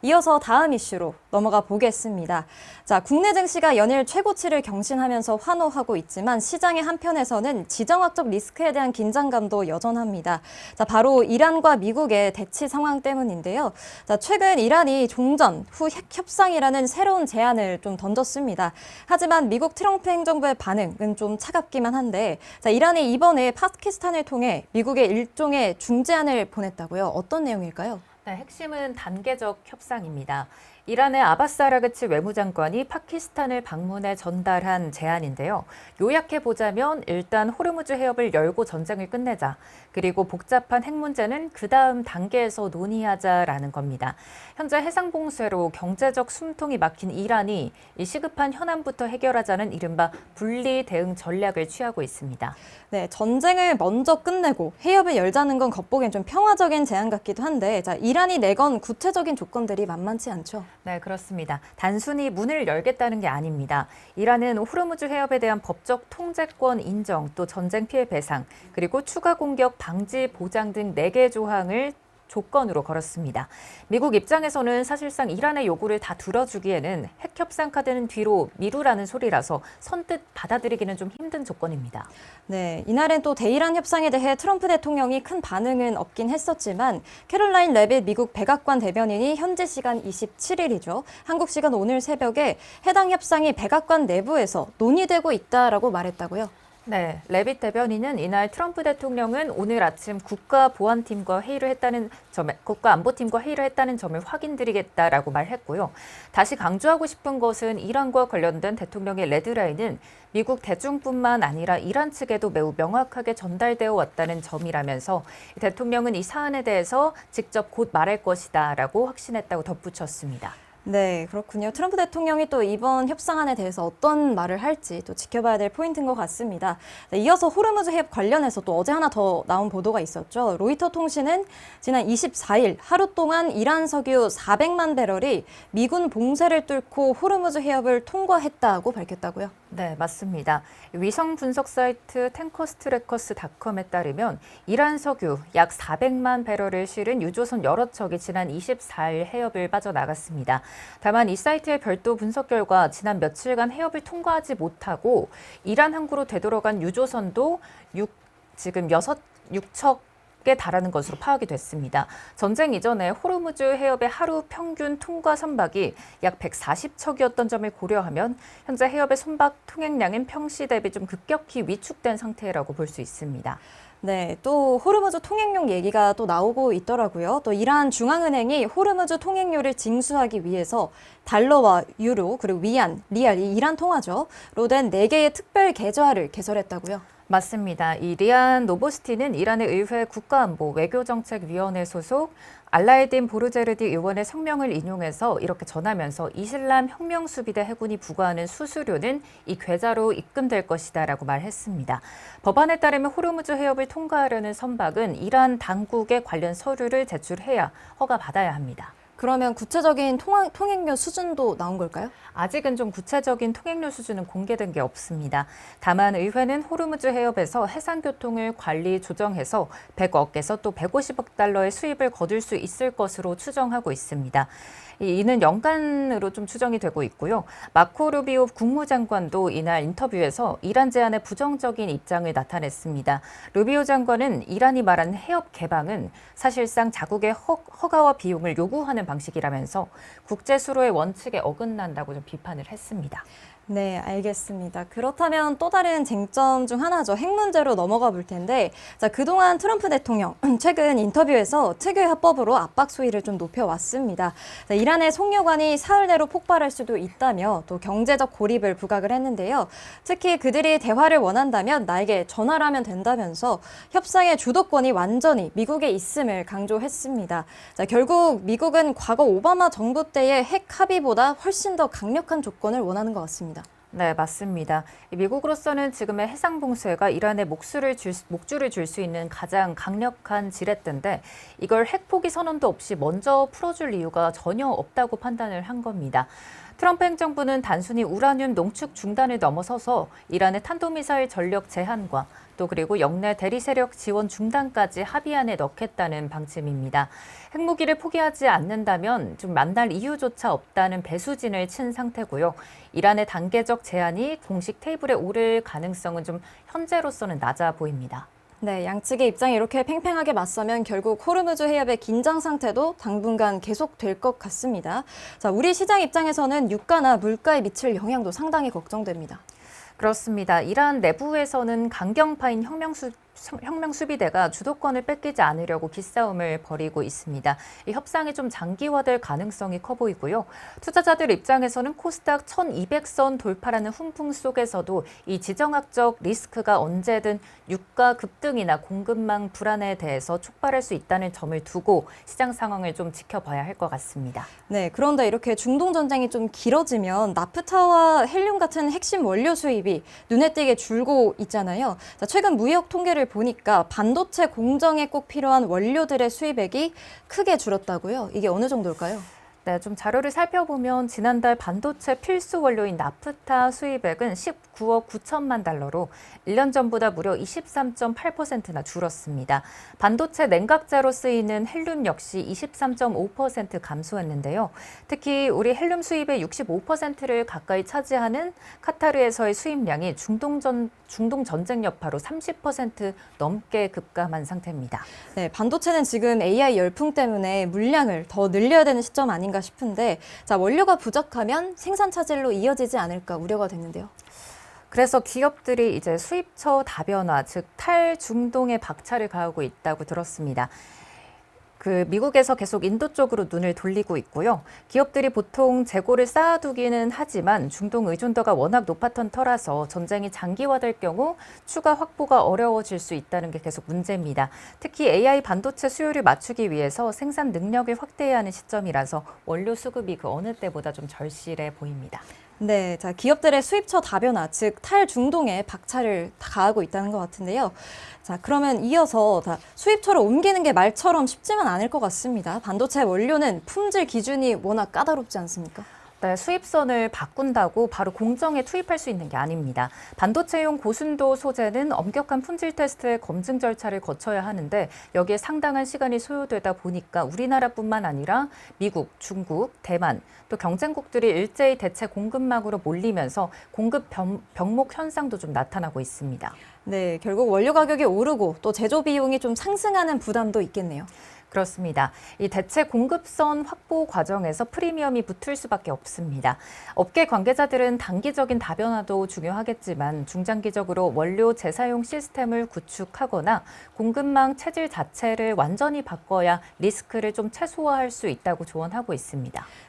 이어서 다음 이슈로 넘어가 보겠습니다. 자, 국내 증시가 연일 최고치를 경신하면서 환호하고 있지만 시장의 한편에서는 지정학적 리스크에 대한 긴장감도 여전합니다. 자, 바로 이란과 미국의 대치 상황 때문인데요. 자, 최근 이란이 종전 후 핵 협상이라는 새로운 제안을 좀 던졌습니다. 하지만 미국 트럼프 행정부의 반응은 좀 차갑기만 한데, 자, 이란이 이번에 파키스탄을 통해 미국에 일종의 중재안을 보냈다고요. 어떤 내용일까요? 네, 핵심은 단계적 협상입니다. 이란의 아바스 아라그치 외무장관이 파키스탄을 방문해 전달한 제안인데요. 요약해 보자면 일단 호르무즈 해협을 열고 전쟁을 끝내자. 그리고 복잡한 핵 문제는 그 다음 단계에서 논의하자라는 겁니다. 현재 해상 봉쇄로 경제적 숨통이 막힌 이란이 이 시급한 현안부터 해결하자는 이른바 분리 대응 전략을 취하고 있습니다. 네, 전쟁을 먼저 끝내고 해협을 열자는 건 겉보기엔 좀 평화적인 제안 같기도 한데, 자, 이란이 내건 구체적인 조건들이 만만치 않죠. 네, 그렇습니다. 단순히 문을 열겠다는 게 아닙니다. 이란은 호르무즈 해협에 대한 법적 통제권 인정, 또 전쟁 피해 배상, 그리고 추가 공격 방지 보장 등 4개 조항을 조건으로 걸었습니다. 미국 입장에서는 사실상 이란의 요구를 다 들어주기에는 핵 협상 카드는 뒤로 미루라는 소리라서 선뜻 받아들이기는 좀 힘든 조건입니다. 네, 이날은 또 대이란 협상에 대해 트럼프 대통령이 큰 반응은 없긴 했었지만 캐롤라인 레빗 미국 백악관 대변인이 현지 시간 27일이죠. 한국 시간 오늘 새벽에 해당 협상이 백악관 내부에서 논의되고 있다라고 말했다고요. 네, 레빗 대변인은 이날 트럼프 대통령은 오늘 아침 국가안보팀과 회의를 했다는 점을 확인드리겠다라고 말했고요. 다시 강조하고 싶은 것은 이란과 관련된 대통령의 레드라인은 미국 대중뿐만 아니라 이란 측에도 매우 명확하게 전달되어 왔다는 점이라면서 대통령은 이 사안에 대해서 직접 곧 말할 것이다라고 확신했다고 덧붙였습니다. 네, 그렇군요. 트럼프 대통령이 또 이번 협상안에 대해서 어떤 말을 할지 또 지켜봐야 될 포인트인 것 같습니다. 네, 이어서 호르무즈 해협 관련해서 또 어제 하나 더 나온 보도가 있었죠. 로이터 통신은 지난 24일 하루 동안 이란 석유 400만 배럴이 미군 봉쇄를 뚫고 호르무즈 해협을 통과했다고 밝혔다고요. 네, 맞습니다. 위성 분석 사이트 탱커스트래커스닷컴에 따르면 이란 석유 약 400만 배럴을 실은 유조선 여러 척이 지난 24일 해협을 빠져나갔습니다. 다만 이 사이트의 별도 분석 결과 지난 며칠간 해협을 통과하지 못하고 이란 항구로 되돌아간 유조선도 지금 6척 에 달하는 것으로 파악이 됐습니다. 전쟁 이전에 호르무즈 해협의 하루 평균 통과 선박이 약 140척이었던 점을 고려하면 현재 해협의 선박 통행량은 평시 대비 좀 급격히 위축된 상태라고 볼 수 있습니다. 네, 또 호르무즈 통행료 얘기가 또 나오고 있더라고요. 또 이란 중앙은행이 호르무즈 통행료를 징수하기 위해서 달러와 유로, 그리고 위안, 리알, 이 이란 통화죠. 로 된 4개의 특별 계좌를 개설했다고요. 맞습니다. 이 리안 노보스티는 이란의 의회 국가안보 외교정책위원회 소속 알라에딘 보르제르디 의원의 성명을 인용해서 이렇게 전하면서 이슬람 혁명수비대 해군이 부과하는 수수료는 이 계좌로 입금될 것이다라고 말했습니다. 법안에 따르면 호르무즈 해협을 통과하려는 선박은 이란 당국에 관련 서류를 제출해야 허가받아야 합니다. 그러면 구체적인 통행료 수준도 나온 걸까요? 아직은 좀 구체적인 통행료 수준은 공개된 게 없습니다. 다만 의회는 호르무즈 해협에서 해상교통을 관리 조정해서 100억에서 또 150억 달러의 수입을 거둘 수 있을 것으로 추정하고 있습니다. 이는 연간으로 좀 추정이 되고 있고요. 마코 루비오 국무장관도 이날 인터뷰에서 이란 제안에 부정적인 입장을 나타냈습니다. 루비오 장관은 이란이 말한 해협 개방은 사실상 자국의 허가와 비용을 요구하는 방식이라면서 국제수로의 원칙에 어긋난다고 좀 비판을 했습니다. 네, 알겠습니다. 그렇다면 또 다른 쟁점 중 하나죠. 핵 문제로 넘어가 볼 텐데, 자, 그동안 트럼프 대통령 최근 인터뷰에서 특유의 화법으로 압박 수위를 좀 높여왔습니다. 자, 이란의 송유관이 사흘 내로 폭발할 수도 있다며 또 경제적 고립을 부각을 했는데요. 특히 그들이 대화를 원한다면 나에게 전화를 하면 된다면서 협상의 주도권이 완전히 미국에 있음을 강조했습니다. 자, 결국 미국은 과거 오바마 정부 때의 핵 합의보다 훨씬 더 강력한 조건을 원하는 것 같습니다. 네, 맞습니다. 미국으로서는 지금의 해상 봉쇄가 이란에 목줄을 줄 수 있는 가장 강력한 지렛대인데 이걸 핵 포기 선언도 없이 먼저 풀어줄 이유가 전혀 없다고 판단을 한 겁니다. 트럼프 행정부는 단순히 우라늄 농축 중단을 넘어서서 이란의 탄도미사일 전력 제한과 또 그리고 역내 대리 세력 지원 중단까지 합의안에 넣겠다는 방침입니다. 핵무기를 포기하지 않는다면 좀 만날 이유조차 없다는 배수진을 친 상태고요. 이란의 단계적 제한이 공식 테이블에 오를 가능성은 좀 현재로서는 낮아 보입니다. 네, 양측의 입장이 이렇게 팽팽하게 맞서면 결국 호르무즈 해협의 긴장 상태도 당분간 계속될 것 같습니다. 자, 우리 시장 입장에서는 유가나 물가에 미칠 영향도 상당히 걱정됩니다. 그렇습니다. 이란 내부에서는 강경파인 혁명수비대가 주도권을 뺏기지 않으려고 기싸움을 벌이고 있습니다. 이 협상이 좀 장기화될 가능성이 커 보이고요. 투자자들 입장에서는 코스닥 1200선 돌파라는 훈풍 속에서도 이 지정학적 리스크가 언제든 유가 급등이나 공급망 불안에 대해서 촉발할 수 있다는 점을 두고 시장 상황을 좀 지켜봐야 할 것 같습니다. 네, 그런데 이렇게 중동 전쟁이 좀 길어지면 나프타와 헬륨 같은 핵심 원료 수입이 눈에 띄게 줄고 있잖아요. 자, 최근 무역 통계를 보니까 반도체 공정에 꼭 필요한 원료들의 수입액이 크게 줄었다고요. 이게 어느 정도일까요? 네, 좀 자료를 살펴보면 지난달 반도체 필수 원료인 나프타 수입액은 19억 9천만 달러로 1년 전보다 무려 23.8%나 줄었습니다. 반도체 냉각자로 쓰이는 헬륨 역시 23.5% 감소했는데요. 특히 우리 헬륨 수입의 65%를 가까이 차지하는 카타르에서의 수입량이 중동 전쟁 여파로 30% 넘게 급감한 상태입니다. 네, 반도체는 지금 AI 열풍 때문에 물량을 더 늘려야 되는 시점 아닌가 싶은데, 자, 원료가 부족하면 생산 차질로 이어지지 않을까 우려가 됐는데요. 그래서 기업들이 이제 수입처 다변화, 즉 탈중동에 박차를 가하고 있다고 들었습니다. 미국에서 계속 인도 쪽으로 눈을 돌리고 있고요. 기업들이 보통 재고를 쌓아두기는 하지만 중동 의존도가 워낙 높았던 터라서 전쟁이 장기화될 경우 추가 확보가 어려워질 수 있다는 게 계속 문제입니다. 특히 AI 반도체 수요를 맞추기 위해서 생산 능력을 확대해야 하는 시점이라서 원료 수급이 그 어느 때보다 좀 절실해 보입니다. 네, 자, 기업들의 수입처 다변화, 즉 탈중동에 박차를 가하고 있다는 것 같은데요. 자, 그러면 이어서 수입처를 옮기는 게 말처럼 쉽지만 않을 것 같습니다. 반도체 원료는 품질 기준이 워낙 까다롭지 않습니까? 네, 수입선을 바꾼다고 바로 공정에 투입할 수 있는 게 아닙니다. 반도체용 고순도 소재는 엄격한 품질 테스트의 검증 절차를 거쳐야 하는데 여기에 상당한 시간이 소요되다 보니까 우리나라뿐만 아니라 미국, 중국, 대만, 또 경쟁국들이 일제히 대체 공급망으로 몰리면서 공급 병목 현상도 좀 나타나고 있습니다. 네, 결국 원료 가격이 오르고 또 제조 비용이 좀 상승하는 부담도 있겠네요. 그렇습니다. 이 대체 공급선 확보 과정에서 프리미엄이 붙을 수밖에 없습니다. 업계 관계자들은 단기적인 다변화도 중요하겠지만 중장기적으로 원료 재사용 시스템을 구축하거나 공급망 체질 자체를 완전히 바꿔야 리스크를 좀 최소화할 수 있다고 조언하고 있습니다.